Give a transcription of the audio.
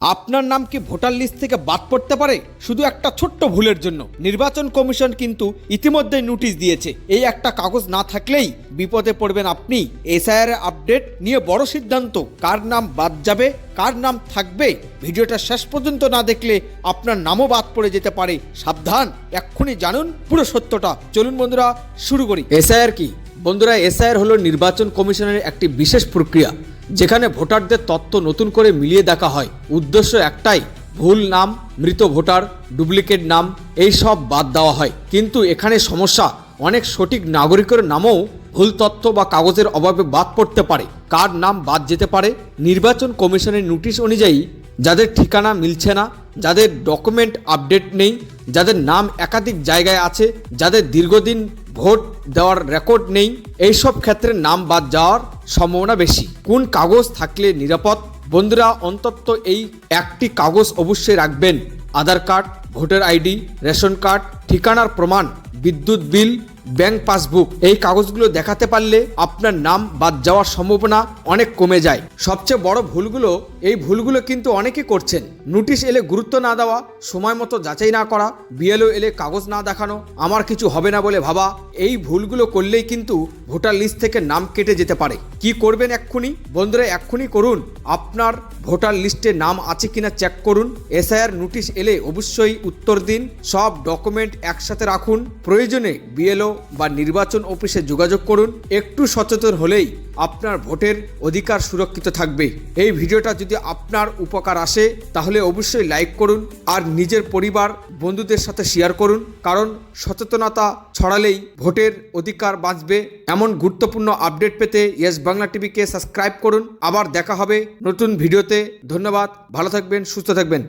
আপনার নাম কি ভোটার লিস্ট থেকে বাদ পড়তে পারে শুধু একটা ছোট্ট ভুলের জন্য। নির্বাচন কমিশন কিন্তু ইতিমধ্যে নোটিশ দিয়েছে, এই একটা কাগজ না থাকলেই বিপদে পড়বেন আপনি। এসআইআর আপডেট নিয়ে বড় সিদ্ধান্ত, কার নাম বাদ যাবে কার নাম থাকবে। ভিডিওটা শেষ পর্যন্ত না দেখলে আপনার নামও বাদ পড়ে যেতে পারে, সাবধান। এক্ষুনি জানুন পুরো সত্যটা। চলুন বন্ধুরা শুরু করি। এসআইআর কি? বন্ধুরা, এসআইআর হলো নির্বাচন কমিশনের একটি বিশেষ প্রক্রিয়া যেখানে ভোটারদের তথ্য নতুন করে মিলিয়ে দেখা হয়। উদ্দেশ্য একটাই, ভুল নাম, মৃত ভোটার, ডুপ্লিকেট নাম এই সব বাদ দেওয়া হয়। কিন্তু এখানে সমস্যা, অনেক সঠিক নাগরিকের নামও ভুল তথ্য বা কাগজের অভাবে বাদ পড়তে পারে। কার নাম বাদ যেতে পারে? নির্বাচন কমিশনের নোটিশ অনুযায়ী যাদের ঠিকানা মিলছে না, যাদের ডকুমেন্ট আপডেট নেই, যাদের নাম একাধিক জায়গায় আছে, যাদের দীর্ঘদিন ভোট দেওয়ার রেকর্ড নেই, এইসব ক্ষেত্রে নাম বাদ যাওয়ার সম্ভাবনা বেশি। কোন কাগজ থাকলে নিরাপদ? বন্ধুরা, অন্তত এই একটি কাগজ অবশ্যই রাখবেন: Aadhaar card, voter ID, ration card, ঠিকানার প্রমাণ, বিদ্যুৎ বিল, ব্যাংক পাসবুক। এই কাগজগুলো দেখাতে পারলে আপনার নাম বাদ যাওয়ার সম্ভাবনা অনেক কমে যায়। সবচেয়ে বড় ভুলগুলো, এই ভুলগুলো কিন্তু অনেকেই করছেন: নোটিশ এলে গুরুত্ব না দেওয়া, সময় মতো যাচাই না করা, বিএলও এলে কাগজ না দেখানো, আমার কিছু হবে না বলে ভাবা। এই ভুলগুলো করলেই কিন্তু ভোটার লিস্ট থেকে নাম কেটে যেতে পারে। কি করবেন এক্ষুনি? বন্ধুরা, এক্ষুনি করুন, আপনার ভোটার লিস্টে নাম আছে কিনা চেক করুন। এসআইআর নোটিশ এলে অবশ্যই উত্তর দিন। সব ডকুমেন্ট একসাথে রাখুন। প্রয়োজনে বিএলও বা নির্বাচন অফিসে যোগাযোগ করুন। একটু সচেতন হলেই আপনার ভোটের অধিকার সুরক্ষিত থাকবে। এই ভিডিওটা যদি আপনার উপকার আসে তাহলে অবশ্যই লাইক করুন আর নিজের পরিবার বন্ধুদের সাথে শেয়ার করুন, কারণ সচেতনতা ছড়ালেই ভোটের অধিকার বাঁচবে। এমন গুরুত্বপূর্ণ আপডেট পেতে ইয়েস বাংলা টিভিকে সাবস্ক্রাইব করুন। আবার দেখা হবে নতুন ভিডিওতে। ধন্যবাদ, ভালো থাকবেন, সুস্থ থাকবেন।